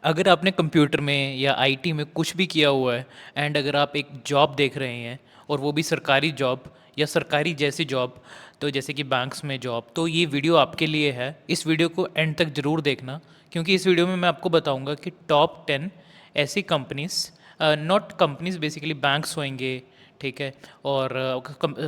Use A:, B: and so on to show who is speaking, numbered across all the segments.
A: अगर आपने कंप्यूटर में या आईटी में कुछ भी किया हुआ है एंड अगर आप एक जॉब देख रहे हैं और वो भी सरकारी जॉब या सरकारी जैसी जॉब, तो जैसे कि बैंक्स में जॉब, तो ये वीडियो आपके लिए है। इस वीडियो को एंड तक ज़रूर देखना, क्योंकि इस वीडियो में मैं आपको बताऊंगा कि टॉप 10 ऐसी companies, not companies, basically banks होंगे, ठीक है, और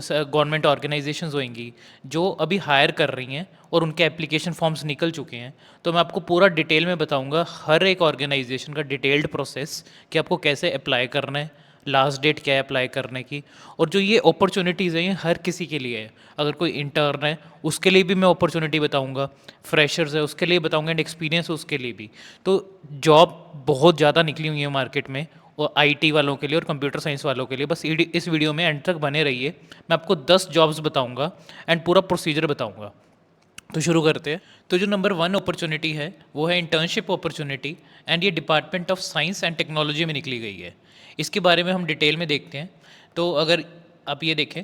A: गवर्नमेंट ऑर्गेनाइजेशंस होंगी जो अभी हायर कर रही हैं और उनके एप्लीकेशन फॉर्म्स निकल चुके हैं। तो मैं आपको पूरा डिटेल में बताऊंगा हर एक ऑर्गेनाइजेशन का डिटेल्ड प्रोसेस कि आपको कैसे अप्लाई करना है, लास्ट डेट क्या है अप्लाई करने की। और जो ये अपॉर्चुनिटीज़ हैं ये हर किसी के लिए है। अगर कोई इंटर्न है उसके लिए भी मैं अपॉर्चुनिटी बताऊंगा, फ्रेशर्स है उसके लिए बताऊंगा, एंड एक्सपीरियंस है उसके लिए भी। तो जॉब बहुत ज़्यादा निकली हुई है मार्केट में, और आईटी वालों के लिए और कंप्यूटर साइंस वालों के लिए। बस इस वीडियो में एंड तक बने रहिए। मैं आपको 10 जॉब्स बताऊंगा एंड पूरा प्रोसीजर बताऊंगा। तो शुरू करते हैं। तो जो नंबर 1 अपॉर्चुनिटी है वो है इंटर्नशिप अपॉर्चुनिटी, एंड ये department of science and technology में निकली गई है। इसके बारे में हम डिटेल में देखते हैं। तो अगर आप ये देखें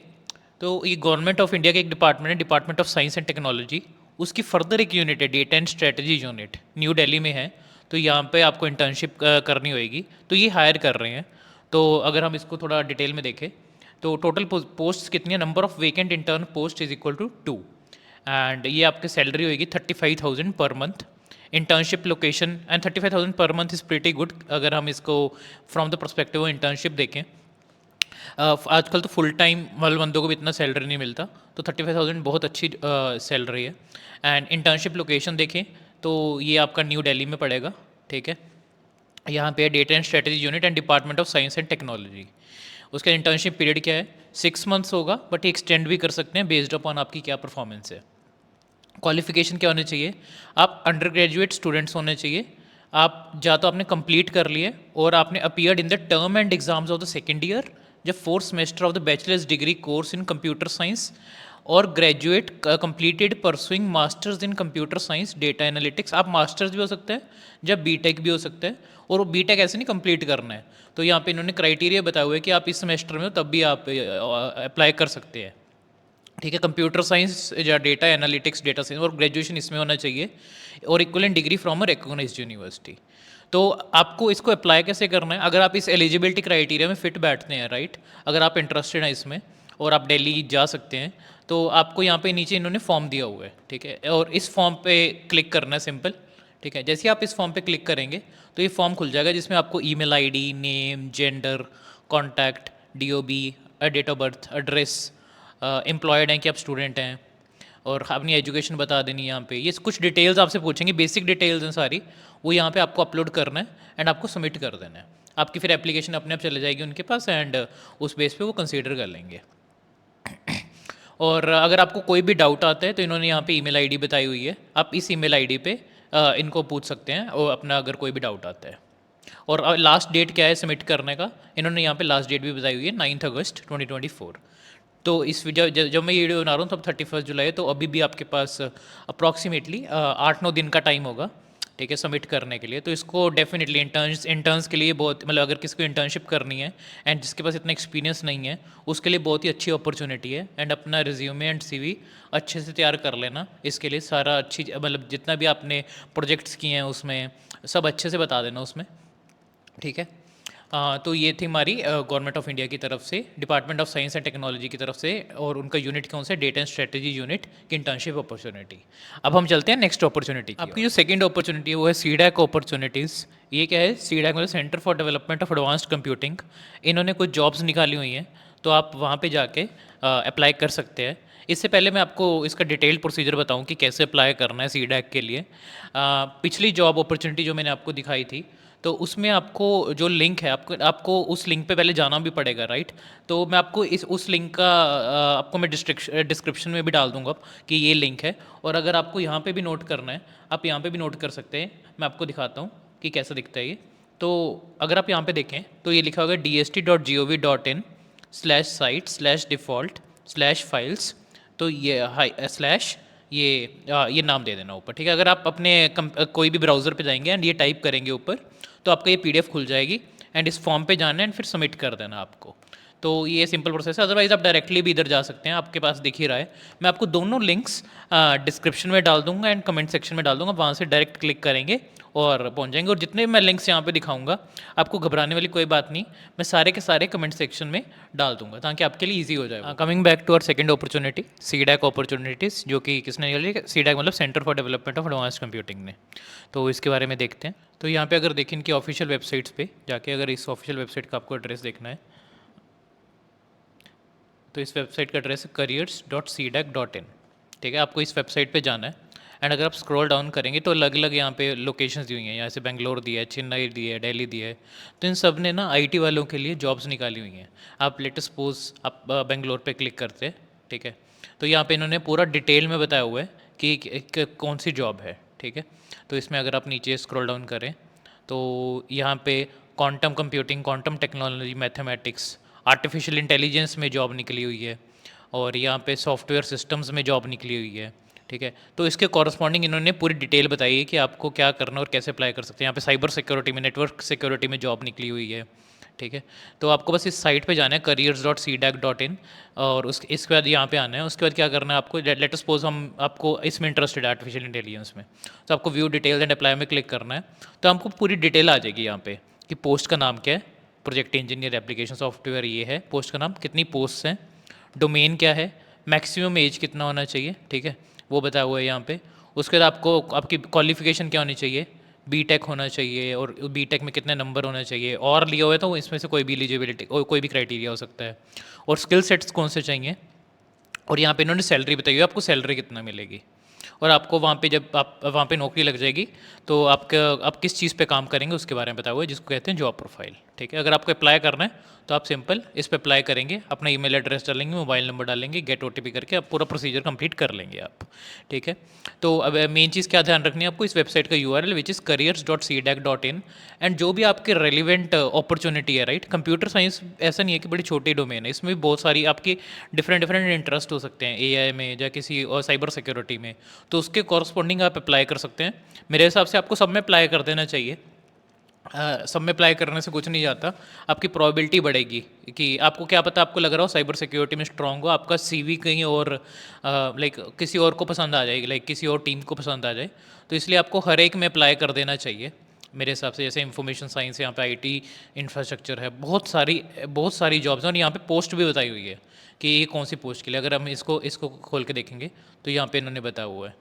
A: तो ये गवर्नमेंट ऑफ इंडिया का एक डिपार्टमेंट है, department of science and technology. उसकी फर्दर एक यूनिट है data and strategy unit, new Delhi में है। तो यहाँ पे आपको इंटर्नशिप करनी होगी, तो ये हायर कर रहे हैं। तो अगर हम इसको थोड़ा डिटेल में देखें तो टोटल पोस्ट कितनी है, number of vacant intern post is equal to 2, and ये आपकी सैलरी होगी 35,000 per month. Internship location and 35,000 per month is pretty good अगर हम इसको from the perspective of internship देखें। आजकल तो फुल टाइम वाले बंदों को भी इतना सैलरी नहीं मिलता, तो 35,000 बहुत अच्छी सैलरी है। एंड इंटर्नशिप लोकेशन देखें तो ये आपका न्यू दिल्ली में पड़ेगा, ठीक है। यहाँ पे data and strategy unit and department of science and technology. उसका इंटर्नशिप पीरियड क्या है, 6 मंथ्स होगा, बट ये एक्सटेंड भी कर सकते हैं बेस्ड अपॉन आपकी क्या परफॉर्मेंस है। क्वालिफिकेशन क्या होने चाहिए, आप अंडर ग्रेजुएट स्टूडेंट्स होने चाहिए। आप या तो आपने कंप्लीट कर लिए और आपने appeared in the term end exams of the second year या fourth semester of the bachelor's degree course in computer science, और graduate completed pursuing masters in computer science data analytics. आप मास्टर्स भी हो सकते हैं या बीटेक भी हो सकते हैं, और वो बीटेक ऐसे नहीं कंप्लीट करना है। तो यहाँ पे इन्होंने क्राइटेरिया बताया हुआ है कि आप इस सेमेस्टर में हो तब भी आप अप्लाई कर सकते हैं, ठीक है। कंप्यूटर साइंस या डेटा एनालिटिक्स, डेटा साइंस, और ग्रेजुएशन इसमें होना चाहिए, और equivalent degree from a recognised university. तो आपको इसको अप्लाई कैसे करना है, अगर आप इस एलिजिबिलिटी क्राइटेरिया में फिट बैठते हैं, राइट, अगर आप इंटरेस्टेड हैं इसमें और आप दिल्ली जा सकते हैं, तो आपको यहाँ पे नीचे इन्होंने फॉर्म दिया हुआ है, ठीक है, और इस फॉर्म पे क्लिक करना है, सिंपल, ठीक है। जैसे ही आप इस फॉर्म पे क्लिक करेंगे तो ये फॉर्म खुल जाएगा जिसमें आपको email ID, name, gender, contact, DOB, date of birth, address, employed हैं कि आप स्टूडेंट हैं, और अपनी एजुकेशन बता देनी है। यहाँ पे ये कुछ डिटेल्स आपसे पूछेंगे, बेसिक डिटेल्स हैं सारी, वो यहाँ पे आपको अपलोड करना है एंड आपको सबमिट कर देना है। आपकी फिर एप्लीकेशन अपने आप चले जाएगी उनके पास, एंड उस बेस पे वो कंसीडर कर लेंगे। और अगर आपको कोई भी डाउट आता है तो इन्होंने यहाँ पे ईमेल आईडी बताई हुई है, आप इस ईमेल आईडी पे इनको पूछ सकते हैं और अपना अगर कोई भी डाउट आता है। और लास्ट डेट क्या है सबमिट करने का, इन्होंने यहाँ पे लास्ट डेट भी बताई हुई है, 9 अगस्त 2024। तो इस जब मैं ये वीडियो बना रहा हूँ तब 31 जुलाई है, तो अभी भी आपके पास अप्रॉक्सीमेटली 8-9 दिन का टाइम होगा, ठीक है, सबमिट करने के लिए। तो इसको डेफिनेटली इंटर्न्स के लिए बहुत, मतलब अगर किसी को इंटर्नशिप करनी है एंड जिसके पास इतना एक्सपीरियंस नहीं है उसके लिए बहुत ही अच्छी अपॉर्चुनिटी है। एंड अपना रिज्यूमे एंड सीवी अच्छे से तैयार कर लेना, इसके लिए सारा अच्छी, मतलब जितना भी आपने प्रोजेक्ट्स किए हैं उसमें सब अच्छे से बता देना उसमें, ठीक है। तो ये थी हमारी गवर्नमेंट ऑफ इंडिया की तरफ से, department of science and technology की तरफ से, और उनका यूनिट कौन सा, डेटा एंड स्ट्रेटजी यूनिट की इंटर्नशिप अपॉर्चुनिटी। अब हम चलते हैं नेक्स्ट अपॉर्चुनिटी की। आपकी जो सेकंड अपॉर्चुनिटी है वो है सीडैक अपॉर्चुनिटीज़। ये क्या है, सीडैक मतलब centre for development of advanced computing. इन्होंने कुछ जॉब्स निकाली हुई हैं, तो आप वहाँ पे जाके अप्लाई कर सकते हैं। इससे पहले मैं आपको इसका डिटेल्ड प्रोसीजर बताऊं कि कैसे अप्लाई करना है सीडैक के लिए। पिछली जॉब अपॉर्चुनिटी जो मैंने आपको दिखाई थी, तो उसमें आपको जो लिंक है, आपको उस लिंक पे पहले जाना भी पड़ेगा, राइट। तो मैं आपको उस लिंक का आपको मैं डिस्क्रिप्शन में भी डाल दूंगा कि ये लिंक है, और अगर आपको यहाँ पे भी नोट करना है आप यहाँ पे भी नोट कर सकते हैं। मैं आपको दिखाता हूँ कि कैसा दिखता है ये। तो अगर आप यहाँ पे देखें तो ये लिखा होगा dst.gov.in/site/default/files। तो ये हाई स्लैश ये नाम दे देना ऊपर, ठीक है। अगर आप अपने कोई भी ब्राउज़र पे जाएंगे एंड ये टाइप करेंगे ऊपर, तो आपका ये पीडीएफ खुल जाएगी, एंड इस फॉर्म पे जाना है एंड फिर सबमिट कर देना आपको। तो ये सिंपल प्रोसेस है, अदरवाइज़ आप डायरेक्टली भी इधर जा सकते हैं, आपके पास दिख ही रहा है। मैं आपको दोनों लिंक्स डिस्क्रिप्शन में डाल दूंगा एंड कमेंट सेक्शन में डाल दूंगा, वहाँ से डायरेक्ट क्लिक करेंगे और पहुंच जाएंगे। और जितने मैं लिंक्स यहाँ पे दिखाऊंगा, आपको घबराने वाली कोई बात नहीं, मैं सारे के सारे कमेंट सेक्शन में डाल दूंगा ताकि आपके लिए ईजी हो जाए। Coming back to our second opportunity, CDAC opportunities, जो कि किसने निकाली? सीडैक मतलब centre for development of advance computing ने। तो इसके बारे में देखते हैं। तो यहाँ पे अगर देखें इनकी ऑफिशियल वेबसाइट्स पे जाके, अगर इस ऑफिशियल वेबसाइट का आपको एड्रेस देखना है, तो इस वेबसाइट का एड्रेस है careers.cdac.in। ठीक है, आपको इस वेबसाइट पे जाना है। एंड अगर आप स्क्रॉल डाउन करेंगे तो अलग अलग यहाँ पे लोकेशंस दी हुई हैं। यहाँ से बेंगलोर दी है, चेन्नई दी है, दिल्ली दी है। तो इन सब ने ना आईटी वालों के लिए जॉब्स निकाली हुई हैं। आप लेट सपोज आप बेंगलोर पे क्लिक करते हैं, ठीक है, तो यहाँ पे इन्होंने पूरा डिटेल में बताया हुआ है कि कौन सी जॉब है। ठीक है, तो इसमें अगर आप नीचे स्क्रॉल डाउन करें तो यहाँ पे quantum computing, quantum technology, mathematics, artificial intelligence में जॉब निकली हुई है, और यहाँ पे सॉफ्टवेयर सिस्टम्स में जॉब निकली हुई है। ठीक है, तो इसके कॉरस्पॉन्डिंग इन्होंने पूरी डिटेल बताई है कि आपको क्या करना और कैसे अप्लाई कर सकते हैं। यहाँ पे साइबर सिक्योरिटी में, नेटवर्क सिक्योरिटी में जॉब निकली हुई है। ठीक है, तो आपको बस इस साइट पे जाना है careers.cdac.in, और इसके बाद यहाँ पे आना है। उसके बाद क्या करना है आपको, लेट अस सपोज हम आपको इसमें इंटरेस्टेड है, आर्टिफिशियल इंटेलिजेंस में, तो आपको व्यू डिटेल्स एंड अप्लाई में क्लिक करना है। तो आपको पूरी डिटेल आ जाएगी यहाँ पे कि पोस्ट का नाम क्या है, प्रोजेक्ट इंजीनियर एप्लीकेशन सॉफ्टवेयर ये है पोस्ट का नाम, कितनी पोस्ट हैं, डोमेन क्या है, मैक्सिमम एज कितना होना चाहिए, ठीक है, वो बताया हुआ है यहाँ पे। उसके बाद आपको आपकी क्वालिफिकेशन क्या होनी चाहिए, बीटेक होना चाहिए, और बीटेक में कितने नंबर होना चाहिए, और लिया हुआ है तो इसमें से कोई भी एलिजिबिलिटी, कोई भी क्राइटेरिया हो सकता है, और स्किल सेट्स कौन से चाहिए, और यहाँ पे इन्होंने सैलरी बताई हुई है, आपको सैलरी कितना मिलेगी। और आपको वहाँ पे जब आप वहाँ पे नौकरी लग जाएगी तो आपका आप किस चीज़ पे काम करेंगे उसके बारे में बताया हुआ है, जिसको कहते हैं जॉब प्रोफाइल। ठीक है, अगर आपको अप्लाई करना है तो आप सिंपल इस पे अप्लाई करेंगे, अपना ईमेल एड्रेस डालेंगे, मोबाइल नंबर डालेंगे, गेट ओटीपी करके आप पूरा प्रोसीजर कंप्लीट कर लेंगे आप। ठीक है, तो अब मेन चीज़ क्या ध्यान रखनी है आपको, इस वेबसाइट का URL which is careers.cdac.in। And जो भी आपके रेलिवेंट अपॉर्चुनिटी है, राइट, कंप्यूटर साइंस ऐसा नहीं है कि बड़ी छोटी डोमेन है, इसमें भी बहुत सारी आपकी डिफरेंट डिफरेंट इंटरेस्ट हो सकते हैं, एआई में या किसी और साइबर सिक्योरिटी में, तो उसके कॉरस्पॉन्डिंग आप अप्लाई कर सकते हैं। मेरे हिसाब से आपको सब में अप्लाई कर देना चाहिए। सब में अप्लाई करने से कुछ नहीं जाता, आपकी प्रोबेबिलिटी बढ़ेगी कि आपको क्या पता, आपको लग रहा हो साइबर सिक्योरिटी में स्ट्रांग हो, आपका सीवी कहीं और लाइक किसी और को पसंद आ जाएगी, लाइक किसी और टीम को पसंद आ जाए, तो इसलिए आपको हर एक में अप्लाई कर देना चाहिए मेरे हिसाब से। जैसे इंफॉर्मेशन साइंस, यहाँ पे आईटी इंफ्रास्ट्रक्चर है, बहुत सारी जॉब्स हैं, और यहाँ पे पोस्ट भी बताई हुई है कि ये कौन सी पोस्ट के लिए। अगर हम इसको इसको खोल के देखेंगे तो यहाँ पे इन्होंने बताया हुआ है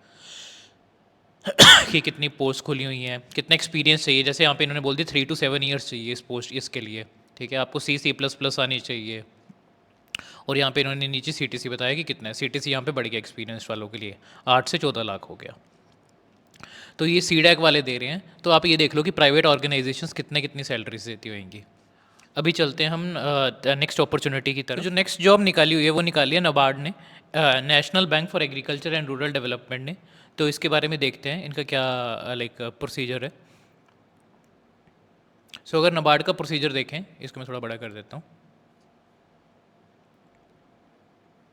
A: कि कितनी पोस्ट खुली हुई हैं, कितना एक्सपीरियंस चाहिए। जैसे यहाँ पे इन्होंने बोल दी 3 to 7 ईयर्स चाहिए इस पोस्ट इसके लिए। ठीक है, आपको C++ आनी चाहिए, और यहाँ पे इन्होंने नीचे CTC बताया कि कितना है। CTC यहाँ पे बढ़ गया एक्सपीरियंस वालों के लिए, 8 से 14 लाख हो गया। तो ये सीडैक वाले दे रहे हैं, तो आप ये देख लो कि प्राइवेट ऑर्गेनाइजेशंस कितनी सैलरीज देती होंगी। अभी चलते हैं हम नेक्स्ट अपॉर्चुनिटी की तरफ। जो नेक्स्ट जॉब निकाली हुई है वो निकाली है नबार्ड ने, national bank for agriculture and rural development ने। तो इसके बारे में देखते हैं इनका क्या लाइक प्रोसीजर है। सो अगर नबार्ड का प्रोसीजर देखें, इसको मैं थोड़ा बड़ा कर देता हूँ,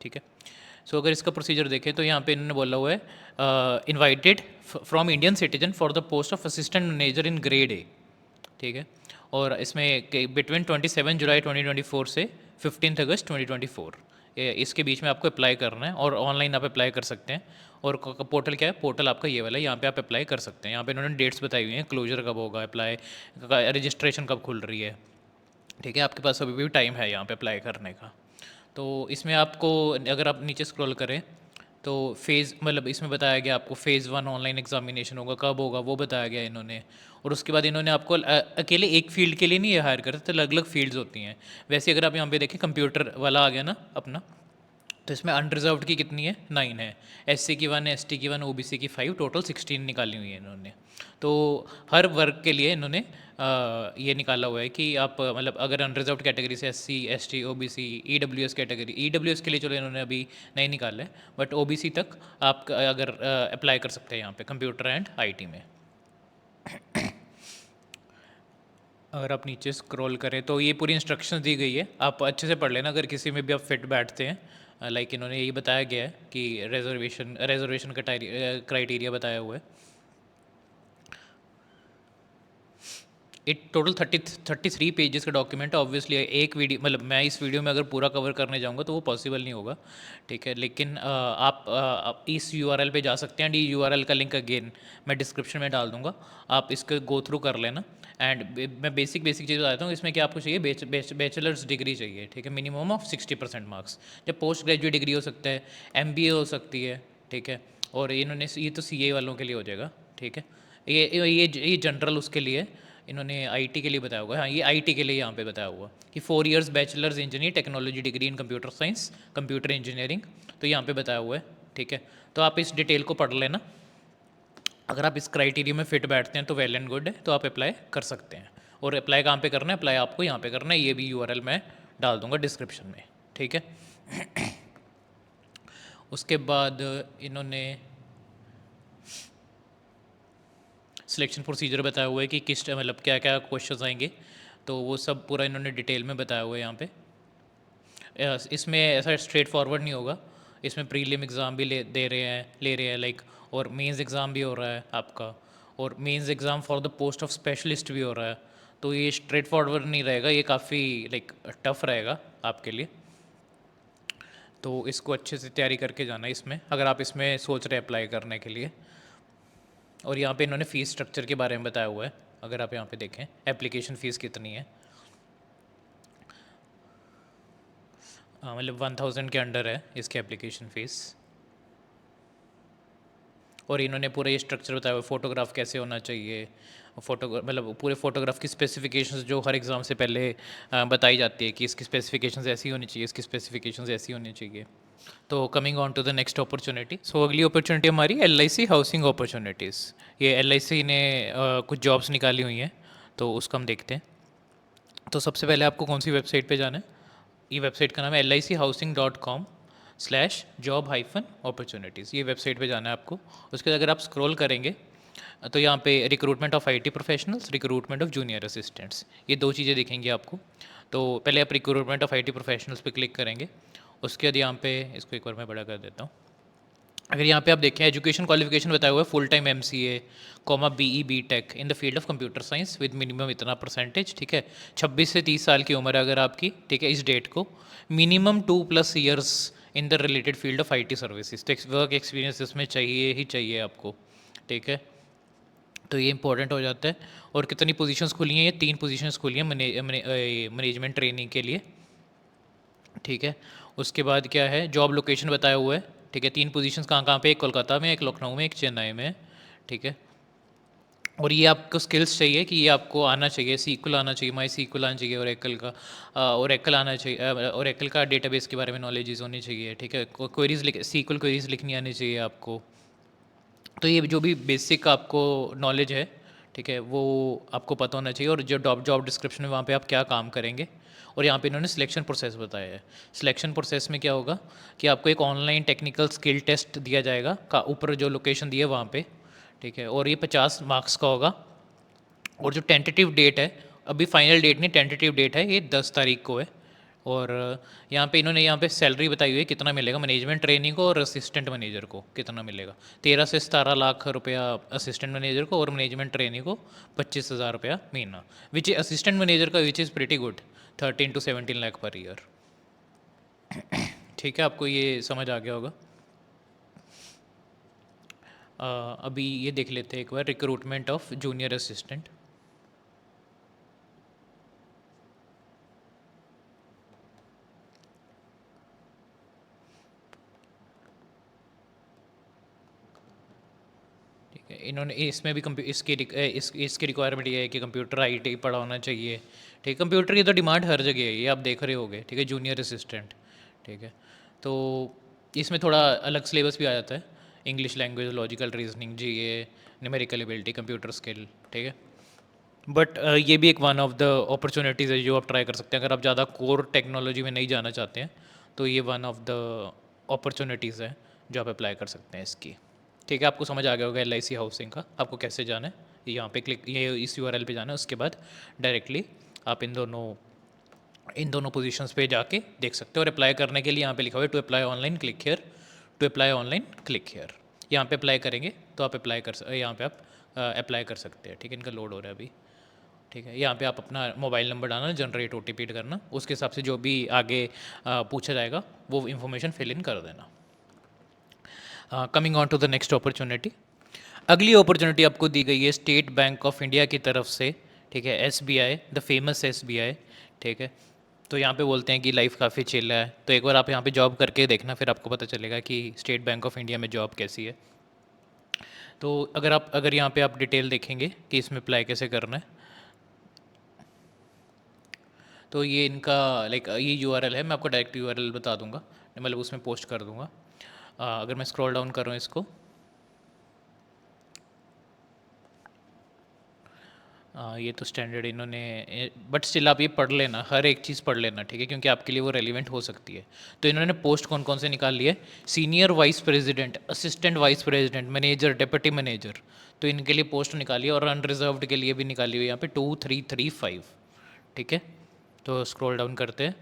A: ठीक है। सो अगर इसका प्रोसीजर देखें तो यहाँ पे इन्होंने बोला हुआ है invited from Indian citizen for the post of assistant manager in grade A. ठीक है, और इसमें बिटवीन 27 जुलाई 2024 से 15 अगस्त 2024, इसके बीच में आपको अप्लाई करना है, और ऑनलाइन आप अप्लाई कर सकते हैं। और पोर्टल क्या है, पोर्टल आपका ये वाला है, यहाँ पे आप अप्लाई कर सकते हैं। यहाँ पे इन्होंने डेट्स बताई हुई हैं, क्लोजर कब होगा, अप्लाई रजिस्ट्रेशन कब खुल रही है। ठीक है, आपके पास अभी भी टाइम है यहाँ पे अप्लाई करने का। तो इसमें आपको, अगर आप नीचे स्क्रॉल करें तो फेज़, मतलब इसमें बताया गया आपको फ़ेज़ 1 ऑनलाइन एग्जामिनेशन होगा, कब होगा वो बताया गया इन्होंने। और उसके बाद इन्होंने आपको अकेले एक फील्ड के लिए नहीं ये हायर करते, तो अलग अलग फील्ड्स होती हैं। वैसे अगर आप यहाँ पे देखें, कंप्यूटर वाला आ गया ना अपना, तो इसमें अनरिजर्व्ड की कितनी है, 9 है, SC की 1 है, ST की 1, OBC की 5, टोटल 16 निकाली हुई है इन्होंने। तो हर वर्ग के लिए इन्होंने ये निकाला हुआ है कि आप मतलब अगर अनरिजर्व्ड कैटेगरी से SC, ST, OBC, EWS category, EWS के लिए चलो इन्होंने अभी नहीं निकाला है, बट OBC तक आप अगर अप्लाई कर सकते हैं यहाँ पे कंप्यूटर एंड IT में। अगर आप नीचे स्क्रॉल करें तो ये पूरी इंस्ट्रक्शंस दी गई है, आप अच्छे से पढ़ लेना अगर किसी में भी आप फिट बैठते हैं। लाइक इन्होंने यही बताया गया है कि रिजर्वेशन का क्राइटेरिया बताया हुआ है। एक टोटल 33 पेजेस का डॉक्यूमेंट है। ऑब्वियसली एक वीडियो, मतलब मैं इस वीडियो में अगर पूरा कवर करने जाऊंगा तो वो पॉसिबल नहीं होगा, ठीक है। लेकिन आप इस यूआरएल पे जा सकते हैं, एंड ये यूआरएल का लिंक अगेन मैं डिस्क्रिप्शन में डाल दूंगा, आप इसको गो थ्रू कर लेना। एंड मैं बेसिक बेसिक चीज़ बताता हूँ इसमें। क्या आपको चाहिए? बैचलर्स डिग्री चाहिए, ठीक है, मिनिमम ऑफ 60% मार्क्स। जब पोस्ट ग्रेजुएट डिग्री हो सकता है, एमबीए हो सकती है, ठीक है। और इन्होंने ये तो सीए वालों के लिए हो जाएगा, ठीक है। ये जनरल उसके लिए इन्होंने आईटी के लिए बताया होगा। हाँ, ये आईटी के लिए यहाँ पे बताया हुआ कि 4 years bachelors engineer technology degree in computer science computer engineering, तो यहाँ पे बताया हुआ है, ठीक है। तो आप इस डिटेल को पढ़ लेना। अगर आप इस क्राइटेरिया में फिट बैठते हैं तो वेल एंड गुड है, तो आप अप्लाई कर सकते हैं। और अप्लाई कहाँ पे करना है? अप्लाई आपको यहाँ पे करना है, ये भी यूआरएल मैं डाल दूंगा डिस्क्रिप्शन में, ठीक है। उसके बाद इन्होंने सिलेक्शन प्रोसीजर बताया हुआ है कि किस मतलब क्या क्या क्वेश्चंस आएंगे, तो वो सब पूरा इन्होंने डिटेल में बताया हुआ है यहाँ पे। इसमें ऐसा स्ट्रेट फॉरवर्ड नहीं होगा, इसमें प्रीलिम एग्ज़ाम भी ले रहे हैं लाइक, और मेंस एग्ज़ाम भी हो रहा है आपका, और mains exam for the post of specialist भी हो रहा है। तो ये स्ट्रेट फॉरवर्ड नहीं रहेगा, ये काफ़ी लाइक टफ रहेगा आपके लिए। तो इसको अच्छे से तैयारी करके जाना है इसमें, अगर आप इसमें सोच रहे हैं अप्लाई करने के लिए। और यहाँ पे इन्होंने फ़ीस स्ट्रक्चर के बारे में बताया हुआ है, अगर आप यहाँ पे देखें एप्लीकेशन फ़ीस कितनी है। मतलब 1000 के अंडर है इसकी एप्लीकेशन फ़ीस। और इन्होंने पूरा ये स्ट्रक्चर बताया हुआ है, फ़ोटोग्राफ कैसे होना चाहिए, मतलब पूरे फ़ोटोग्राफ की स्पेसिफिकेशंस जो हर एग्ज़ाम से पहले बताई जाती है कि इसकी स्पेसिफिकेशंस ऐसी होनी चाहिए, इसकी स्पेसिफिकेशंस ऐसी होनी चाहिए। तो coming on to the next opportunity, so अगली अपॉर्चुनिटी हमारी एलआईसी हाउसिंग अपॉर्चुनिटीज़। ये एलआईसी ने कुछ जॉब्स निकाली हुई हैं, तो उसको हम देखते हैं। तो सबसे पहले आपको कौन सी वेबसाइट पे जाना है? ये वेबसाइट का नाम है lichousing.com/job-opportunities। ये वेबसाइट पे जाना है आपको। उसके बाद अगर आप स्क्रॉल करेंगे तो यहाँ पे recruitment of IT professionals, recruitment of junior assistants, ये दो चीज़ें दिखेंगी आपको। तो पहले आप रिक्रूटमेंट ऑफ आईटी प्रोफेशनल्स पे क्लिक करेंगे। उसके बाद यहाँ पे इसको एक बार मैं बड़ा कर देता हूँ। अगर यहाँ पे आप देखें एजुकेशन क्वालिफिकेशन बताया हुआ है full time MCA comma BE BTech in the field of computer science with minimum इतना परसेंटेज, ठीक है। 26 से 30 साल की उम्र है अगर आपकी, ठीक है, इस डेट को। Minimum 2+ years in the related field of IT services, तो वर्क एक्सपीरियंस इसमें चाहिए ही चाहिए आपको, ठीक है। तो ये इंपॉर्टेंट हो जाता है। और कितनी पोजीशंस खुली हैं? ये 3 पोजीशंस खुली हैं मैनेजमेंट ट्रेनिंग के लिए, ठीक है। उसके बाद क्या है, जॉब लोकेशन बताया हुआ है, ठीक है। 3 पोजीशंस कहाँ कहाँ पे, एक कोलकाता में, एक लखनऊ में, एक चेन्नई में, ठीक है। और ये आपको स्किल्स चाहिए कि ये आपको आना चाहिए, सीक्वल आना चाहिए, माई सीक्वल आना चाहिए, ओरेकल का ओरेकल आना चाहिए, ओरेकल का डेटाबेस के बारे में नॉलेज होनी चाहिए, ठीक है। क्वेरीज सीक्वल क्वेरीज लिखनी आनी चाहिए आपको। तो ये जो भी बेसिक आपको नॉलेज है, ठीक है, वो आपको पता होना चाहिए। और जो जॉब डिस्क्रिप्शन है वहाँ पे आप क्या काम करेंगे। और यहाँ पे इन्होंने सिलेक्शन प्रोसेस बताया है। सिलेक्शन प्रोसेस में क्या होगा कि आपको एक ऑनलाइन टेक्निकल स्किल टेस्ट दिया जाएगा, का ऊपर जो लोकेशन दी है वहाँ पे, ठीक है। और ये 50 मार्क्स का होगा। और जो टेंटेटिव डेट है, अभी फाइनल डेट नहीं, टेंटेटिव डेट है, ये 10 तारीख को है। और यहाँ पे इन्होंने यहाँ पे सैलरी बताई हुई है कितना मिलेगा मैनेजमेंट ट्रेनिंग को और असिस्टेंट मैनेजर को कितना मिलेगा। 13 से 17 लाख रुपया असिस्टेंट मैनेजर को, और मैनेजमेंट ट्रेनिंग को 25,000 रुपया महीना, विच असिस्टेंट मैनेजर का which is pretty good, 13 to 17 lakh per year, ठीक है। आपको ये समझ आ गया होगा। अभी ये देख लेते हैं एक बार रिक्रूटमेंट ऑफ जूनियर असिस्टेंट। ठीक है, इन्होंने इसमें भी इसकी रिक्वायरमेंट ये है कि कंप्यूटर आईटी पढ़ा होना चाहिए, ठीक है। कंप्यूटर की तो डिमांड हर जगह है, ये आप देख रहे होगे, ठीक है, जूनियर असिस्टेंट, ठीक है। तो इसमें थोड़ा अलग सिलेबस भी आ जाता है, इंग्लिश लैंग्वेज, लॉजिकल रीजनिंग, जीए, न्यूमेरिकल एबिलिटी, कंप्यूटर स्किल, ठीक है। बट ये भी एक वन ऑफ द अपॉर्चुनिटीज़ है जो आप ट्राई कर सकते हैं अगर आप ज़्यादा कोर टेक्नोलॉजी में नहीं जाना चाहते हैं, तो ये वन ऑफ द अपॉर्चुनिटीज़ है जो आप अप्लाई कर सकते हैं इसकी, ठीक है। आपको समझ आ गया होगा एलआईसी हाउसिंग का आपको कैसे जाना है। यहाँ पे क्लिक, ये इस यूआरएल पे जाना है, उसके बाद डायरेक्टली आप इन दोनों पोजीशंस पे जाके देख सकते हो। और अप्लाई करने के लिए यहाँ पे लिखा हुआ है to apply online click here, to apply online click here. यहाँ पे अप्लाई करेंगे तो आप यहाँ पे आप अप्लाई कर सकते हैं, ठीक है। इनका लोड हो रहा है अभी, ठीक है, यहाँ पे आप अपना मोबाइल नंबर डालना, जनरेट ओटीपी करना, उसके हिसाब से जो भी आगे पूछा जाएगा वो इन्फॉर्मेशन फिल इन कर देना। Coming on to the next opportunity. अगली अपॉर्चुनिटी आपको दी गई है स्टेट बैंक ऑफ इंडिया की तरफ से, ठीक है, एसबीआई, द फेमस एसबीआई, ठीक है। तो यहाँ पे बोलते हैं कि लाइफ काफ़ी चिल है, तो एक बार आप यहाँ पे जॉब करके देखना, फिर आपको पता चलेगा कि स्टेट बैंक ऑफ इंडिया में जॉब कैसी है। तो अगर यहाँ पे आप डिटेल देखेंगे कि इसमें अप्लाई कैसे करना है, तो ये इनका लाइक ये यूआरएल है, मैं आपको डायरेक्ट यूआरएल बता दूंगा, मतलब उसमें पोस्ट कर दूंगा। अगर मैं स्क्रॉल डाउन कर रहा हूँ इसको, ये तो स्टैंडर्ड इन्होंने, बट स्टिल आप ये पढ़ लेना, हर एक चीज़ पढ़ लेना, ठीक है, क्योंकि आपके लिए वो रेलिवेंट हो सकती है। तो इन्होंने पोस्ट कौन कौन से निकाल लिए? Senior vice president, assistant vice president, manager, deputy manager, तो इनके लिए पोस्ट निकाली है, और अनरिजर्व्ड के लिए भी निकाली हुई है यहाँ पे 2335, ठीक है। तो स्क्रॉल डाउन करते हैं,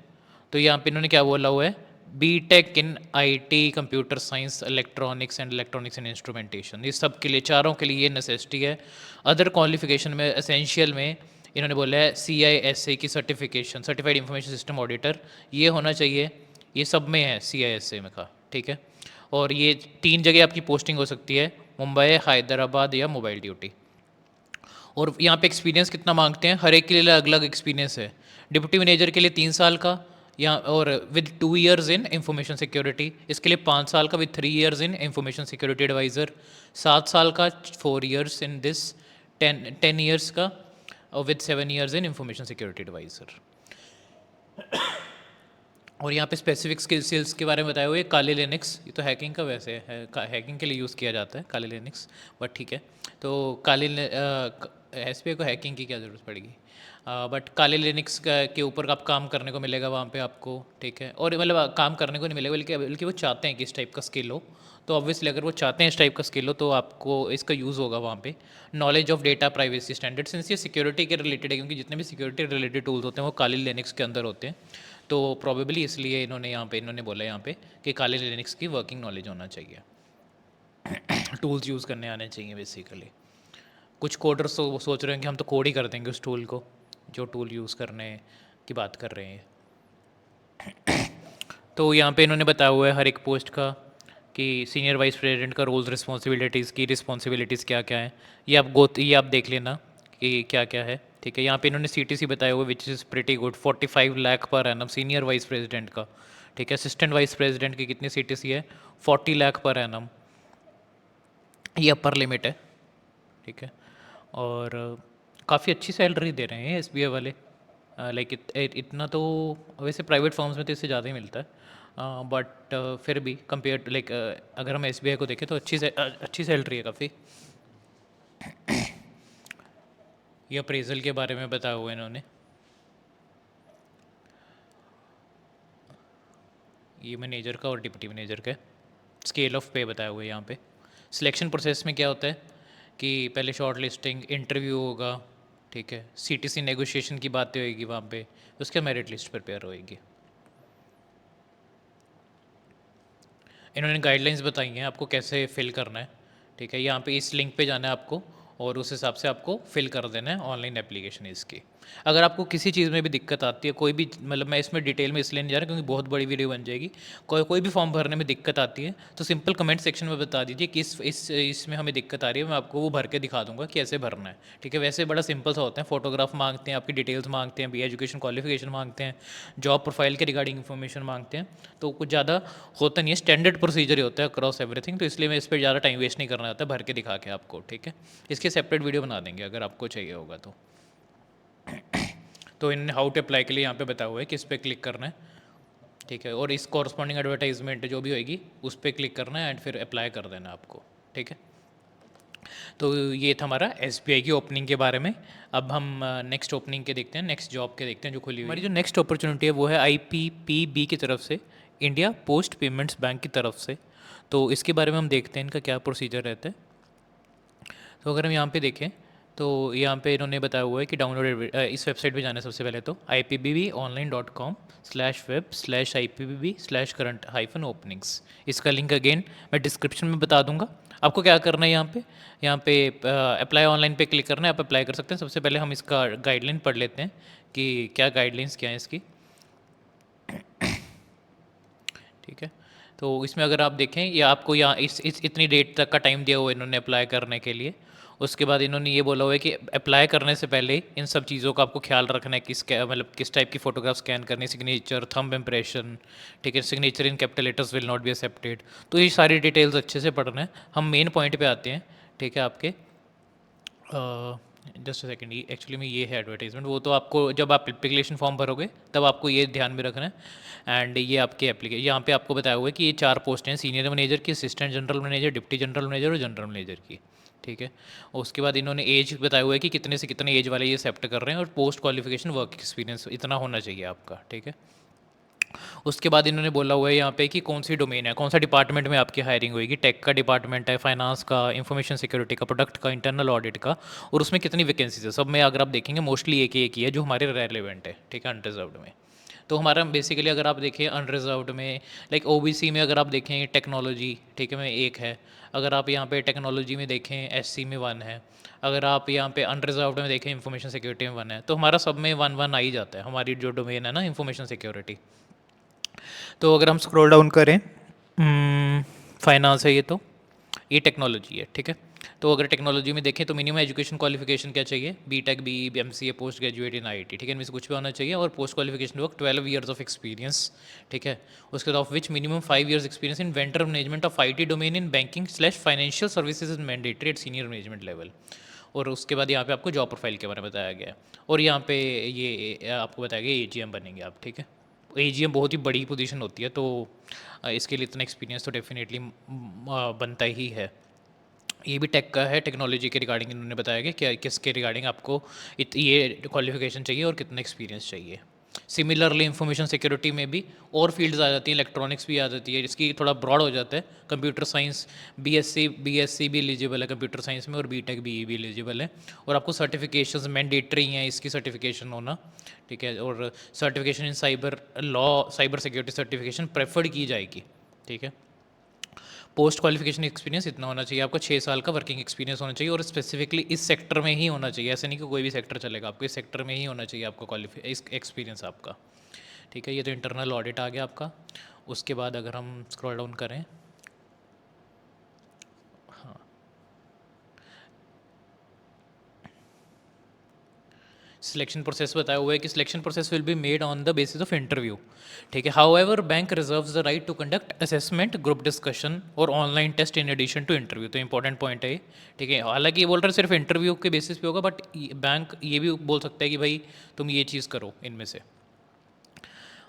A: तो यहाँ पे इन्होंने क्या बोला हुआ है? BTech in IT, computer science, electronics and instrumentation, ये सब के लिए, चारों के लिए ये नेसेसिटी है। अदर क्वालिफिकेशन में एसेंशियल में इन्होंने बोला है CISA की certification, certified information system auditor, ये होना चाहिए, ये सब में है CISA में का, ठीक है। और ये 3 जगह आपकी पोस्टिंग हो सकती है, मुंबई, हैदराबाद या मोबाइल ड्यूटी। और यहाँ पे एक्सपीरियंस कितना मांगते हैं? हर एक के लिए अलग अलग एक्सपीरियंस है। डिप्टी मैनेजर के लिए 3 साल का, या और with 2 years in information security, इसके लिए 5 साल का with 3 years in information security advisor, 7 साल का 4 years इन दिस, 10 years का और with 7 years in information security advisor. और यहाँ पे स्पेसिफिक स्किल्स के बारे में बताया हुआ है। काले लिनक्स, ये तो हैकिंग का वैसे है, हैकिंग के लिए यूज़ किया जाता है काले लिनक्स, बट ठीक है। तो काले एसबीआई को हैकिंग की क्या ज़रूरत पड़ेगी, बट काले लिनक्स के ऊपर आप काम करने को मिलेगा वहाँ पे आपको, ठीक है। और मतलब काम करने को नहीं मिलेगा, बल्कि वो चाहते हैं कि इस टाइप का स्किल हो, तो ऑब्वियसली अगर वो चाहते हैं इस टाइप का स्किल हो तो आपको इसका यूज़ होगा वहाँ पे। Knowledge of data privacy standard, since ये सिक्योरिटी के रिलेटेड है, क्योंकि जितने भी सिक्योरिटी रिलेटेड टूल्स होते हैं वो काले लिनक्स के अंदर होते हैं, तो प्रोबेबली इसलिए इन्होंने बोला यहाँ पे कि काले लिनक्स की वर्किंग नॉलेज होना चाहिए, टूल्स यूज़ करने आने चाहिए बेसिकली। कुछ कोडर्स तो सोच रहे हैं कि हम तो कोड ही कर देंगे उस टूल को, जो टूल यूज़ करने की बात कर रहे हैं। तो यहाँ पे इन्होंने बताया हुआ है हर एक पोस्ट का कि सीनियर वाइस प्रेसिडेंट का रोल्स रिस्पॉन्सिबिलिटीज़ क्या क्या है, ये आप देख लेना कि क्या क्या है, ठीक है। यहाँ पे इन्होंने CTC बताया हुआ, which is pretty good, 45 lakh per annum senior vice president का, ठीक है। असिस्टेंट वाइस प्रेसिडेंट की कितनी CTC है? 40 लाख पर एनम, ये अपर लिमिट है, ठीक है। और काफ़ी अच्छी सैलरी दे रहे हैं SBI वाले, लाइक इतना तो वैसे प्राइवेट फर्म्स में तो इससे ज़्यादा ही मिलता है, बट फिर भी कंपेयर टू लाइक अगर हम SBI को देखें तो अच्छी सैलरी है काफ़ी। ये अप्रेजल के बारे में बताया हुआ है इन्होंने, ये मैनेजर का और डिप्टी मैनेजर का स्केल ऑफ पे बताया हुआ है यहाँ पे। सिलेक्शन प्रोसेस में क्या होता है कि पहले शॉर्ट लिस्टिंग, इंटरव्यू होगा, ठीक है, CTC नेगोशिएशन की बातें होगी वहाँ पे, उसके मेरिट लिस्ट प्रिपेयर होएगी। इन्होंने गाइडलाइंस बताई हैं आपको कैसे फिल करना है, ठीक है। यहाँ पे इस लिंक पे जाना है आपको, और उस हिसाब से आपको फिल कर देना है ऑनलाइन एप्लीकेशन इसकी। अगर आपको किसी चीज़ में भी दिक्कत आती है, कोई भी, मतलब मैं इसमें डिटेल में इसलिए नहीं जा रहा क्योंकि बहुत बड़ी वीडियो बन जाएगी, कोई भी फॉर्म भरने में दिक्कत आती है तो सिंपल कमेंट सेक्शन में बता दीजिए कि इसमें हमें दिक्कत आ रही है, मैं आपको वो भर के दिखा दूंगा कि ऐसे भरना है, ठीक है। वैसे बड़ा सिंपल सा होता है, फोटोग्राफ मांगते हैं, आपकी डिटेल्स मांगते हैं, एजुकेशन क्वालिफिकेशन मांगते हैं, जॉब प्रोफाइल के रिगार्डिंग इन्फॉर्मेशन मांगते हैं, तो कुछ ज़्यादा होता नहीं है, स्टैंडर्ड प्रोसीजर ही होता है अक्रॉस एवरीथिंग, तो इसलिए मैं इस पर ज़्यादा टाइम वेस्ट नहीं करना चाहता, भर के दिखा के आपको, ठीक है। इसकी सेपरेट वीडियो बना देंगे अगर आपको चाहिए होगा तो। तो इन्होंने हाउ टू अप्लाई के लिए यहाँ पे बताया हुआ है किस पे क्लिक करना है, ठीक है, और इस कॉरस्पॉन्डिंग एडवर्टाइजमेंट जो भी होगी उस पर क्लिक करना है एंड फिर अप्लाई कर देना आपको, ठीक है। तो ये था हमारा SBI की ओपनिंग के बारे में। अब हम नेक्स्ट ओपनिंग के देखते हैं, नेक्स्ट जॉब के देखते हैं जो खुली हुई है। हमारी जो नेक्स्ट अपॉर्चुनिटी है वो है IPPB की तरफ से, इंडिया पोस्ट पेमेंट्स बैंक की तरफ से। तो इसके बारे में हम देखते हैं इनका क्या प्रोसीजर रहता है। तो अगर हम यहाँ पे देखें तो यहाँ पे इन्होंने बताया हुआ है कि डाउनलोड इस वेबसाइट पे जाना है सबसे पहले तो ippbonline.com/web/ipbb/current-openings। इसका लिंक अगेन मैं डिस्क्रिप्शन में बता दूंगा। आपको क्या करना है यहाँ पे अप्लाई ऑनलाइन पे क्लिक करना है, आप अप्लाई कर सकते हैं। सबसे पहले हम इसका गाइडलाइन पढ़ लेते हैं कि क्या गाइडलाइंस क्या है इसकी। ठीक है, तो इसमें अगर आप देखें, या आपको यहाँ इस इतनी डेट तक का टाइम दिया हुआ है इन्होंने अप्लाई करने के लिए। उसके बाद इन्होंने ये बोला हुआ है कि अप्लाई करने से पहले इन सब चीज़ों का आपको ख्याल रखना है, मतलब किस टाइप की फ़ोटोग्राफ स्कैन करनी, सिग्नेचर, थंब इम्प्रेशन, ठीक है, signature in capital letters will not be accepted. तो ये सारी डिटेल्स अच्छे से पढ़ना है। हम मेन पॉइंट पे आते हैं, ठीक है। आपके जस्ट सेकेंड, ये एक्चुअली में ये है एडवर्टाइजमेंट, वो तो आपको जब आप एप्लीकेशन फॉर्म भरोगे तब आपको ये ध्यान में रखना है। एंड ये आपके एप्लीकेशन, यहाँ पे आपको बताया हुआ है कि ये 4 पोस्ट हैं, सीनियर मैनेजर की, assistant general manager, deputy general manager और जनरल मैनेजर की। ठीक है, उसके बाद इन्होंने एज बताया हुआ है कि कितने से कितने एज वाले ये एक्सेप्ट कर रहे हैं, और पोस्ट क्वालिफिकेशन वर्क एक्सपीरियंस इतना होना चाहिए आपका। ठीक है, उसके बाद इन्होंने बोला हुआ है यहाँ पे कि कौन सी डोमेन है, कौन सा डिपार्टमेंट में आपकी हायरिंग होगी। टेक का डिपार्टमेंट है, फाइनेंस का, इंफॉर्मेशन सिक्योरिटी का, प्रोडक्ट का, इंटरनल ऑडिट का, और उसमें कितनी वैकेंसीज है। सब में अगर आप देखेंगे मोस्टली एक ही है जो हमारे रेलिवेंट है, ठीक है, अनरिजर्व्ड में। तो हमारा बेसिकली अगर आप देखें अनरिजर्व्ड में, लाइक ओबीसी में अगर आप देखें टेक्नोलॉजी, ठीक है, में एक है। अगर आप यहाँ पे टेक्नोलॉजी में देखें एससी में 1 है। अगर आप यहाँ पे अनरिजर्व्ड में देखें इंफॉर्मेशन सिक्योरिटी में 1 है। तो हमारा सब में 1-1 आ ही जाता है, हमारी जो डोमेन है ना इंफॉर्मेशन सिक्योरिटी। तो अगर हम स्क्रॉल डाउन करें, फाइनेंस है ये, तो ये टेक्नोलॉजी है। ठीक है, तो अगर टेक्नोलॉजी में देखें तो मिनिमम एजुकेशन क्वालिफिकेशन क्या चाहिए, BTech, BE, MCA, post graduate in IT. ठीक है, इनमें से कुछ भी होना चाहिए। और post qualification work 12 years of experience. ठीक है, उसके बाद of which minimum 5 years experience in vendor management of IT domain in banking slash financial services is mandatory at senior management level. और उसके बाद यहाँ पे आपको जॉब प्रोफाइल के बारे में बताया गया है। और यहाँ पे ये आपको बताया गया एजीएम बनेंगे आप। ठीक है, एजीएम बहुत ही बड़ी पोजीशन होती है, तो इसके लिए इतना एक्सपीरियंस तो डेफिनेटली बनता ही है। ये भी टेक का है, टेक्नोलॉजी के रिगार्डिंग इन्होंने बताया कि क्या किसके रिगार्डिंग आपको ये क्वालिफिकेशन चाहिए और कितना एक्सपीरियंस चाहिए। सिमिलरली इंफॉर्मेशन सिक्योरिटी में भी और फील्ड्स आ जाती हैं, इलेक्ट्रॉनिक्स भी आ जाती है, इसकी थोड़ा ब्रॉड हो जाता है। कंप्यूटर साइंस, बीएससी भी एलिजिबल है कंप्यूटर साइंस में, और बीटेक बीई भी एलिजिबल है। और आपको सर्टिफिकेशंस मैंडेटरी हैं इसकी सर्टिफिकेशन होना। ठीक है, और सर्टिफिकेशन इन cyber law, cyber security certification preferred की जाएगी। ठीक है, पोस्ट क्वालिफिकेशन एक्सपीरियंस इतना होना चाहिए आपको, 6 साल का वर्किंग एक्सपीरियंस होना चाहिए, और स्पेसिफिकली इस सेक्टर में ही होना चाहिए। ऐसे नहीं कि कोई भी सेक्टर चलेगा, आपको इस सेक्टर में ही होना चाहिए आपका इस एक्सपीरियंस आपका। ठीक है, ये तो इंटरनल ऑडिट आ गया आपका। उसके बाद अगर हम स्क्रॉल डाउन करें, हाँ, सिलेक्शन प्रोसेस बताया हुआ है कि selection process will be made on the basis of interview. ठीक है, however bank reserves the right to conduct assessment, group discussion और online test in addition to interview. तो इंपॉर्टेंट पॉइंट है ये। ठीक है, हालांकि ये बोल रहे हैं सिर्फ इंटरव्यू के बेसिस पे होगा, बट बैंक ये भी बोल सकता है कि भाई तुम ये चीज़ करो इनमें से।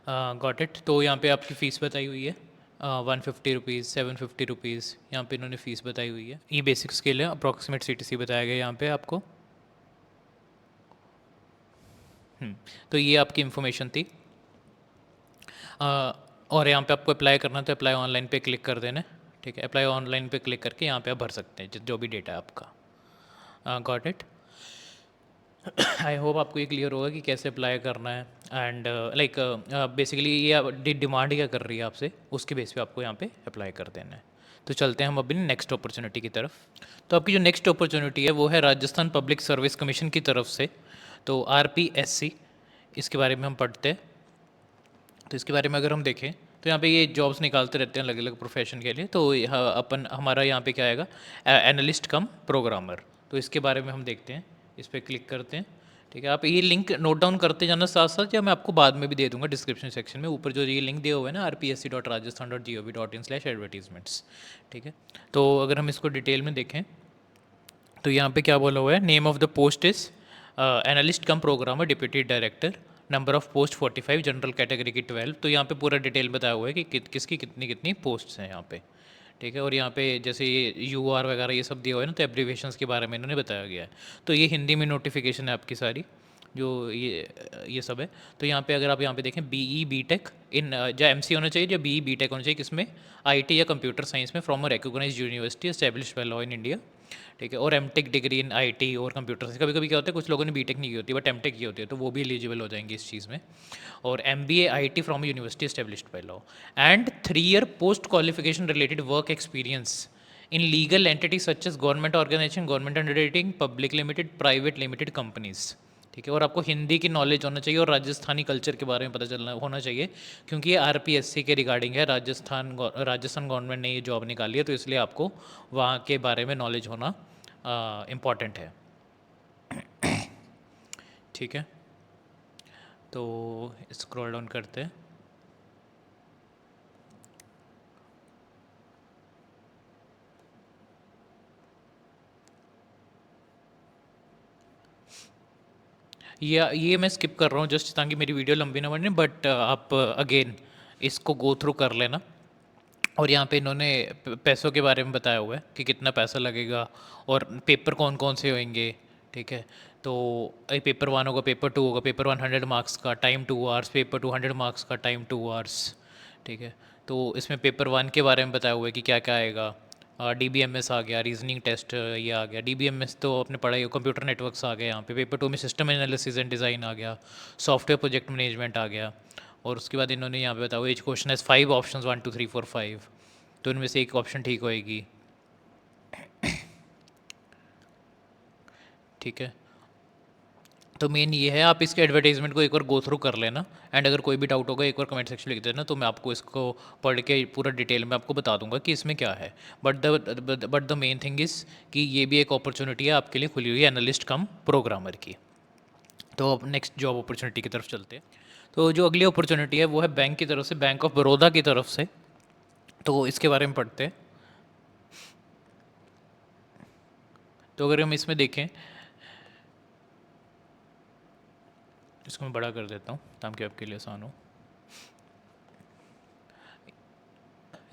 A: Got it. तो यहाँ पे आपकी फ़ीस बताई हुई है 150 रुपीज़, 750 रुपीज़, यहाँ पे इन्होंने फ़ीस बताई हुई है। ये बेसिक स्केल है, अप्रॉक्सीमेट सीटीसी बताया गया यहाँ पे आपको। तो ये आपकी इन्फॉर्मेशन थी। और यहाँ पे आपको अप्लाई करना, तो अप्लाई ऑनलाइन पे क्लिक कर देना है। ठीक है, अप्लाई ऑनलाइन पे क्लिक करके यहाँ पे आप भर सकते हैं जो भी डेटा है आपका। Got it. आई होप आपको ये क्लियर होगा कि कैसे अप्लाई करना है। एंड लाइक बेसिकली ये डिमांड क्या कर रही है आपसे, उसके बेस पे आपको यहाँ पे अप्लाई कर देना है। तो चलते हैं हम अभी नेक्स्ट अपॉर्चुनिटी की तरफ। तो आपकी जो नेक्स्ट अपॉर्चुनिटी है वो है राजस्थान पब्लिक सर्विस कमीशन की तरफ से, तो आरपीएससी, इसके बारे में हम पढ़ते हैं। तो इसके बारे में अगर हम देखें तो यहाँ पे ये जॉब्स निकालते रहते हैं अलग अलग प्रोफेशन के लिए। तो अपन हमारा यहाँ पे क्या आएगा, एनालिस्ट कम प्रोग्रामर। तो इसके बारे में हम देखते हैं, इस पर क्लिक करते हैं। ठीक है, आप ये लिंक नोट डाउन करते जाना साथ साथ, या मैं आपको बाद में भी दे दूंगा डिस्क्रिप्शन सेक्शन में, ऊपर जो ये लिंक दिया हुआ है ना rpsc.rajasthan.gov.in/advertisements। ठीक है, तो अगर हम इसको डिटेल में देखें तो यहाँ पे क्या बोला हुआ है, name of the post is analyst come programmer deputy director, number of post 45, general category की 12। तो यहाँ पे पूरा डिटेल बताया हुआ है कि किसकी कितनी कितनी पोस्ट्स हैं यहाँ पे। ठीक है, और यहाँ पे जैसे ये यूआर वगैरह ये सब दिया हुआ है ना, तो एब्रीवेशंस के बारे में इन्होंने बताया गया है। तो ये हिंदी में नोटिफिकेशन है आपकी सारी, जो ये सब है। तो यहाँ पे अगर आप यहाँ पे देखें बीई बीटेक इन, जो एमसी होना चाहिए, जो बीई बीटेक होना चाहिए किसमें, आईटी या कंप्यूटर साइंस में, from a recognised university established by law in India, ठीक है। और एमटेक डिग्री इन आईटी और कंप्यूटर साइंस, कभी कभी क्या होता है कुछ लोगों ने बीटेक नहीं की होती बट एमटेक की होती है, तो वो भी एलिजिबल हो जाएंगे इस चीज़ में। और MBA IT from university established by law, and 3 year post qualification related work experience in legal entity such as government organisation, government undertaking, public limited, private limited companies. ठीक है। और आपको हिंदी की नॉलेज होना चाहिए और राजस्थानी कल्चर के बारे में पता चलना होना चाहिए, क्योंकि ये आरपीएससी के रिगार्डिंग है। राजस्थान गवर्नमेंट ने ये जॉब निकाली है, तो इसलिए आपको वहाँ के बारे में नॉलेज होना इम्पॉर्टेंट है। ठीक है। तो स्क्रॉल डाउन करते हैं। ये मैं स्किप कर रहा हूँ जस्ट ताकि मेरी वीडियो लंबी ना बने, बट आप अगेन इसको गो थ्रू कर लेना। और यहाँ पे इन्होंने पैसों के बारे में बताया हुआ है कि कितना पैसा लगेगा और पेपर कौन कौन से होंगे। ठीक है। तो पेपर 1 होगा, पेपर 2 होगा, पेपर 1 100 मार्क्स का, टाइम 2 आवर्स, पेपर 2 100 मार्क्स का, टाइम 2 आवर्स। ठीक है। तो इसमें पेपर 1 के बारे में बताया हुआ है कि क्या क्या आएगा। डीबीएमएस आ गया, रीजनिंग टेस्ट ये आ गया। डीबीएमएस तो आपने पढ़ाई, कंप्यूटर नेटवर्क्स आ गए यहाँ पे। पेपर 2 में सिस्टम एनालिसिस एंड डिज़ाइन आ गया, सॉफ्टवेयर प्रोजेक्ट मैनेजमेंट आ गया। और उसके बाद इन्होंने यहाँ पे बताया हुआ, एच क्वेश्चन है 5 ऑप्शंस 1 2 3 4 5, तो इनमें से एक ऑप्शन ठीक होएगी। ठीक है। तो मेन ये है, आप इसके एडवर्टाइजमेंट को एक बार गो थ्रू कर लेना, एंड अगर कोई भी डाउट होगा एक बार कमेंट सेक्शन में लिख देना, तो मैं आपको इसको पढ़ के पूरा डिटेल में आपको बता दूंगा कि इसमें क्या है। But the main thing is कि ये भी एक अपॉर्चुनिटी है आपके लिए खुली हुई है, एनालिस्ट कम प्रोग्रामर की। तो अब नेक्स्ट जॉब अपॉर्चुनिटी की तरफ चलते हैं। तो जो अगली अपॉर्चुनिटी है वो है बैंक की तरफ से, बैंक ऑफ बड़ौदा की तरफ से। तो इसके बारे में पढ़ते हैं। तो अगर हम इसमें देखें, इसको मैं बड़ा कर देता हूँ ताकि आपके लिए आसान हो।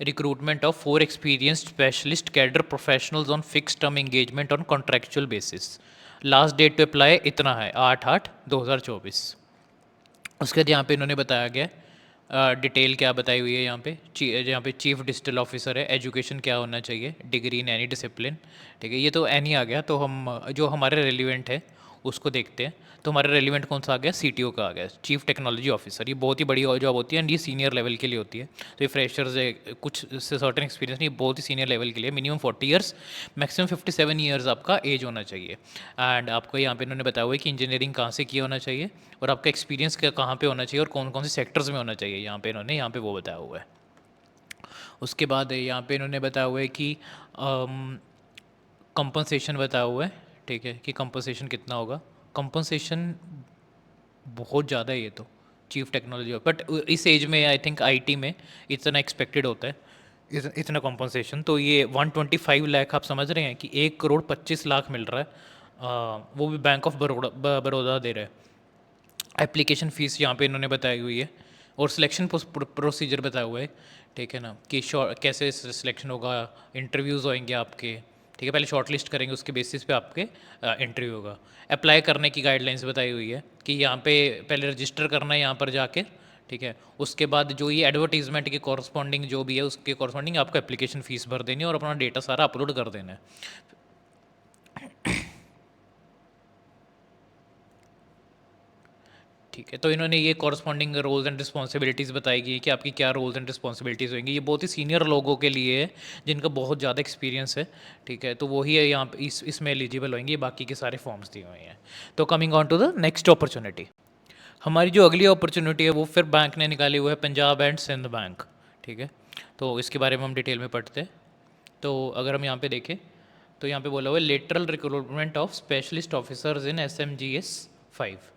A: Recruitment of 4 experienced specialist cadre professionals on fix term engagement on contractual basis. Last date to apply इतना है 8/8/2024। उसके बाद यहाँ पे इन्होंने बताया गया डिटेल क्या बताई हुई है यहाँ पे। यहाँ पे चीफ डिजिटल ऑफिसर है, एजुकेशन क्या होना चाहिए, डिग्री इन एनी डिसिप्लिन। ठीक है। ये तो एनी आ गया, तो हम जो हमारे रेलिवेंट है उसको देखते हैं। तो हमारा रेलिवेंट कौन सा आ गया, सीटीओ का आ गया, चीफ टेक्नोलॉजी ऑफिसर। ये बहुत ही बड़ी जॉब होती है एंड ये सीनियर लेवल के लिए होती है। तो ये फ्रेशर्स है, कुछ से सर्टेन एक्सपीरियंस नहीं, बहुत ही सीनियर लेवल के लिए। मिनिमम 40 ईयर्स, मैक्सिमम 57 ईयर्स आपका एज होना चाहिए। एंड आपको यहाँ पे इन्होंने बताया हुआ है कि इंजीनियरिंग कहाँ से किया होना चाहिए और आपका एक्सपीरियंस कहाँ पे होना चाहिए और कौन कौन से सेक्टर्स में होना चाहिए। यहाँ पे इन्होंने यहाँ पे वो बताया हुआ है। उसके बाद यहाँ पे इन्होंने बताया हुआ है कि कंपनसेशन बताया हुआ है। ठीक है, कि कंपनसेशन कितना होगा। कंपनसेशन बहुत ज़्यादा है ये तो, चीफ टेक्नोलॉजी, बट इस एज में आई थिंक आईटी में इतना एक्सपेक्टेड होता है, इतना कॉम्पनसेशन। तो ये 125 लाख, आप समझ रहे हैं कि 1,25,00,000 मिल रहा है। वो भी बैंक ऑफ बड़ौदा दे रहा है। एप्लीकेशन फ़ीस यहाँ पे इन्होंने बताई हुई है, और सिलेक्शन प्रोसीजर बताया हुआ है। ठीक है ना, कि कैसे सिलेक्शन होगा, इंटरव्यूज़ होंगे आपके। ठीक है, पहले शॉर्ट लिस्ट करेंगे, उसके बेसिस पे आपके इंटरव्यू होगा। अप्लाई करने की गाइडलाइंस बताई हुई है कि यहाँ पे पहले रजिस्टर करना है यहाँ पर जाके। ठीक है, उसके बाद जो ये एडवर्टीजमेंट के कॉरस्पॉन्डिंग जो भी है उसके कॉरस्पॉन्डिंग आपको एप्लीकेशन फ़ीस भर देनी है और अपना डेटा सारा अपलोड कर देना है। ठीक है। तो इन्होंने ये कॉरस्पॉन्डिंग रोल्स एंड रिस्पॉन्सिबिलिटीज़ बताई गई कि आपकी क्या रोल्स एंड रिस्पॉन्सिबिलिटीज़ होंगी। ये बहुत ही सीनियर लोगों के लिए है जिनका बहुत ज़्यादा एक्सपीरियंस है। ठीक है, तो वही है यहाँ पे इसमें एलिजिबल होंगे, बाकी के सारे फॉर्म्स दिए हुए हैं। तो coming on to the next opportunity, हमारी जो अगली अपॉर्चुनिटी है वो फिर बैंक ने निकाली हुई है, पंजाब एंड सिंध बैंक। ठीक है, तो इसके बारे में हम डिटेल में पढ़ते हैं। तो अगर हम यहाँ पे देखें तो यहाँ पे बोला हुआ है lateral recruitment of specialist officers in SMGS 5।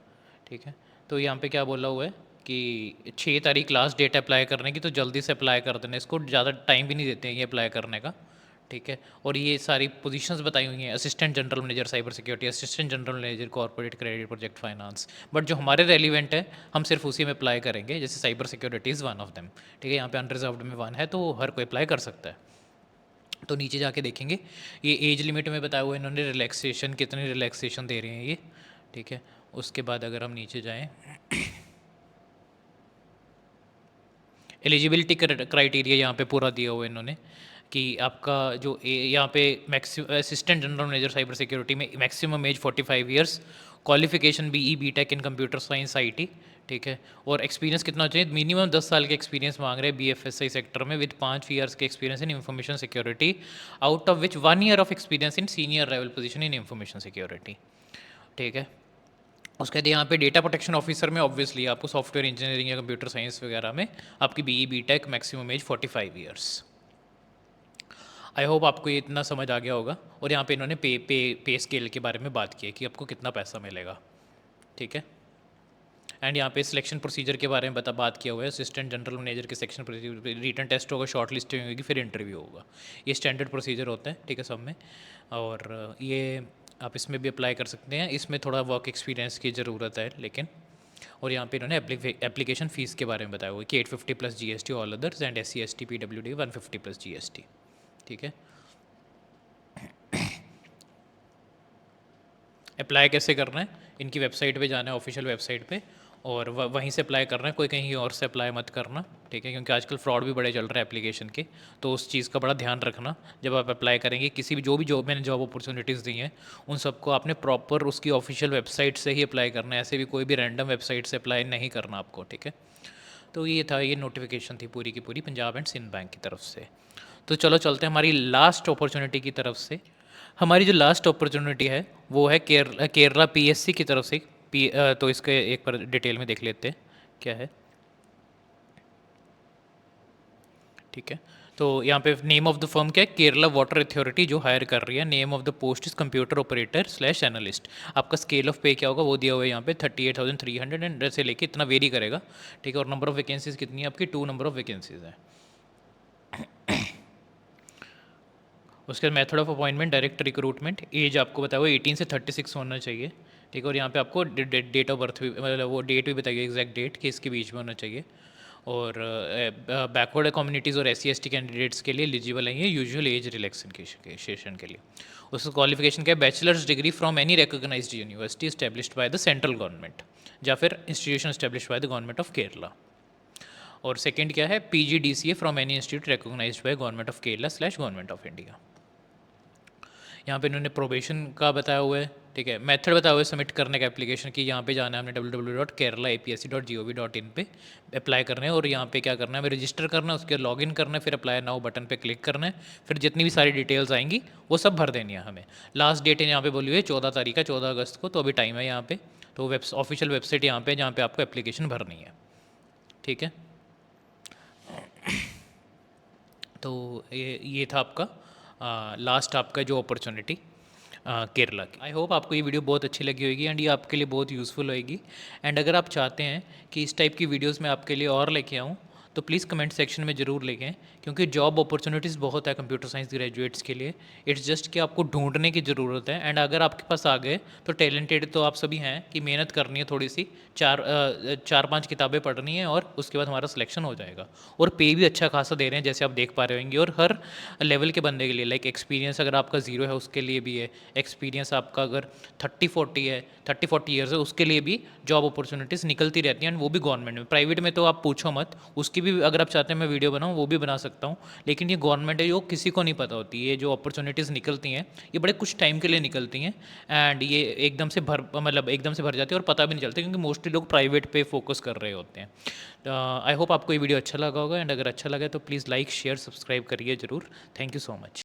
A: ठीक है, तो यहाँ पे क्या बोला हुआ है कि 6 तारीख लास्ट डेट अप्लाई करने की, तो जल्दी से अप्लाई कर देना, इसको ज़्यादा टाइम भी नहीं देते हैं ये अप्लाई करने का। ठीक है, और ये सारी पोजीशंस बताई हुई हैं, assistant general manager cyber security, assistant general manager corporate credit project finance. But जो हमारे रेलिवेंट है हम सिर्फ उसी में अप्लाई करेंगे, जैसे cyber security is one of them. ठीक है, यहाँ पे अनरिजर्व्ड में 1 है, तो हर कोई अप्लाई कर सकता है। तो नीचे जाके देखेंगे, ये एज लिमिट में बताया हुआ है इन्होंने, रिलैक्सेशन कितनी रिलैक्सेशन दे रहे हैं ये। ठीक है, उसके बाद अगर हम नीचे जाएँ, एलिजिबिलिटी क्राइटेरिया यहाँ पे पूरा दिया हुआ है इन्होंने कि आपका जो यहाँ पे assistant general manager cyber security में maximum age 45 years, qualification BE B tech in computer science IT, ठीक है। और एक्सपीरियंस कितना चाहिए, मिनिमम 10 साल के एक्सपीरियंस मांग रहे हैं बीएफएसआई सेक्टर में विद 5 ईयर्स के experience in information security, out of which 1 year of experience in senior level position in information security, ठीक है। उसके बाद यहाँ पे डेटा प्रोटेक्शन ऑफिसर में ऑब्वियसली आपको सॉफ्टवेयर इंजीनियरिंग या कंप्यूटर साइंस वगैरह में आपकी BE B take, maximum age 45 years. I hope आपको ये इतना समझ आ गया होगा। और यहाँ पे इन्होंने पे स्केल के बारे में बात की है कि आपको कितना पैसा मिलेगा, ठीक है। एंड यहाँ पे सिलेक्शन प्रोसीजर के बारे में बात किया हुआ है। असिस्टेंट जनरल मैनेजर के सेक्शन प्रोसीजर, रिटन टेस्ट होगा, शॉर्ट लिस्टिंग होगी, फिर इंटरव्यू होगा। ये स्टैंडर्ड प्रोसीजर होता है, ठीक है, सब में। और ये आप इसमें भी अप्लाई कर सकते हैं। इसमें थोड़ा वर्क एक्सपीरियंस की ज़रूरत है लेकिन। और यहाँ पे इन्होंने एप्लीकेशन फ़ीस के बारे में बताया हुआ है कि 850 plus GST all others and SC ST PWD 150 plus GST, ठीक है। अप्लाई कैसे करना है, इनकी वेबसाइट पे जाना है, ऑफिशियल वेबसाइट पे, और वहीं से अप्लाई करना है, कोई कहीं और से अप्लाई मत करना, ठीक है, क्योंकि आजकल फ्रॉड भी बड़े चल रहे हैं एप्लीकेशन के। तो उस चीज़ का बड़ा ध्यान रखना जब आप अप्लाई करेंगे। किसी भी जो मैंने जॉब अपॉर्चुनिटीज़ दी हैं उन सबको आपने प्रॉपर उसकी ऑफिशियल वेबसाइट से ही अप्लाई करना है, ऐसे भी कोई भी रैंडम वेबसाइट से अप्लाई नहीं करना आपको, ठीक है। तो ये था, ये नोटिफिकेशन थी पूरी की पूरी पंजाब एंड सिंध बैंक की तरफ से। तो चलो चलते हैं हमारी लास्ट अपॉर्चुनिटी की तरफ से। हमारी जो लास्ट अपॉर्चुनिटी है वो है केरला PSC की तरफ से। तो इसके एक बार डिटेल में देख लेते हैं क्या है, ठीक है। तो यहाँ पे नेम ऑफ द फर्म क्या है, केरला वाटर अथॉरिटी जो हायर कर रही है। Name of the post is computer operator slash analyst. आपका स्केल ऑफ पे क्या होगा वो दिया हुआ है यहाँ पे 38,300 एंड से लेके इतना वेरी करेगा, ठीक है। और नंबर ऑफ वैकेंसीज कितनी है आपकी, 2 नंबर ऑफ वैकेंसीज है। उसके बाद method of appointment direct recruitment. As आपको बताया हुआ 18 से 36 होना चाहिए, ठीक है। और यहाँ पे आपको डेट ऑफ बर्थ भी, मतलब वो डेट भी बताइए, एग्जैक्ट डेट कि इसके बीच में होना चाहिए। और बैकवर्ड कम्युनिटीज़ और SC ST कैंडिडेट्स के लिए एलिजिबल है ये यूजुअल एज रिलैक्सेशन के लिए। उसका क्वालिफिकेशन क्या है, bachelor's degree from any recognised university established by the central government या फिर institution established by the government of Kerala. और सेकंड क्या है, PGDCA from any institute recognised by government of Kerala slash government of India. यहाँ पे इन्होंने प्रोबेशन का बताया हुआ है, ठीक है। मेथड बताया हुआ है सबमिट करने का एप्लीकेशन की। यहाँ पे जाना है हमने www.keralaapsc.gov.in पे अप्लाई करना है। और यहाँ पे क्या करना है, हमें रजिस्टर करना है, उसके लॉगिन करना है, फिर अप्लाई नाउ बटन पे क्लिक करना है। फिर जितनी भी सारी डिटेल्स आएंगी वो सब भर देनी है हमें। लास्ट डेट है यहाँ पे बोली हुई है 14 तारीख है, 14 अगस्त को, तो अभी टाइम है यहाँ पे। तो ऑफिशियल वेबसाइट यहाँ पे, जहाँ पे आपको एप्लीकेशन भरनी है, ठीक है। तो ये था आपका लास्ट आपका जो अपॉर्चुनिटी केरला की। आई होप आपको ये वीडियो बहुत अच्छी लगी होगी एंड ये आपके लिए बहुत यूज़फुल होएगी। एंड अगर आप चाहते हैं कि इस टाइप की वीडियोस मैं आपके लिए और लेके आऊँ तो प्लीज़ कमेंट सेक्शन में ज़रूर लिखें, क्योंकि जॉब अपॉर्चुनिटीज़ बहुत है कंप्यूटर साइंस ग्रेजुएट्स के लिए। इट्स जस्ट कि आपको ढूंढने की ज़रूरत है। एंड अगर आपके पास आ गए तो टैलेंटेड तो आप सभी हैं कि मेहनत करनी है थोड़ी सी, 4-5 किताबें पढ़नी है और उसके बाद हमारा सिलेक्शन हो जाएगा। और पे भी अच्छा खासा दे रहे हैं जैसे आप देख पा रहे होंगे। और हर लेवल के बंदे के लिए, लाइक एक्सपीरियंस अगर आपका 0 है उसके लिए भी है, एक्सपीरियंस आपका अगर 30-40 है, 30-40 ईयर्स है, उसके लिए भी जॉब अपॉर्चुनिटीज़ निकलती रहती हैं। एंड वो भी गवर्नमेंट में। प्राइवेट में तो आप पूछो मत, उसकी भी अगर आप चाहते हैं मैं वीडियो बनाऊँ वो भी बना सकता हूँ। लेकिन ये गवर्नमेंट है जो किसी को नहीं पता होती। ये जो अपॉर्चुनिटीज़ निकलती हैं ये बड़े कुछ टाइम के लिए निकलती हैं एंड ये एकदम से भर जाती है और पता भी नहीं चलता, क्योंकि मोस्टली लोग प्राइवेट पे फोकस कर रहे होते हैं। आई होप आपको ये वीडियो अच्छा लगा होगा। एंड अगर अच्छा लगा तो प्लीज़ लाइक शेयर सब्सक्राइब करिए ज़रूर। Thank you so much.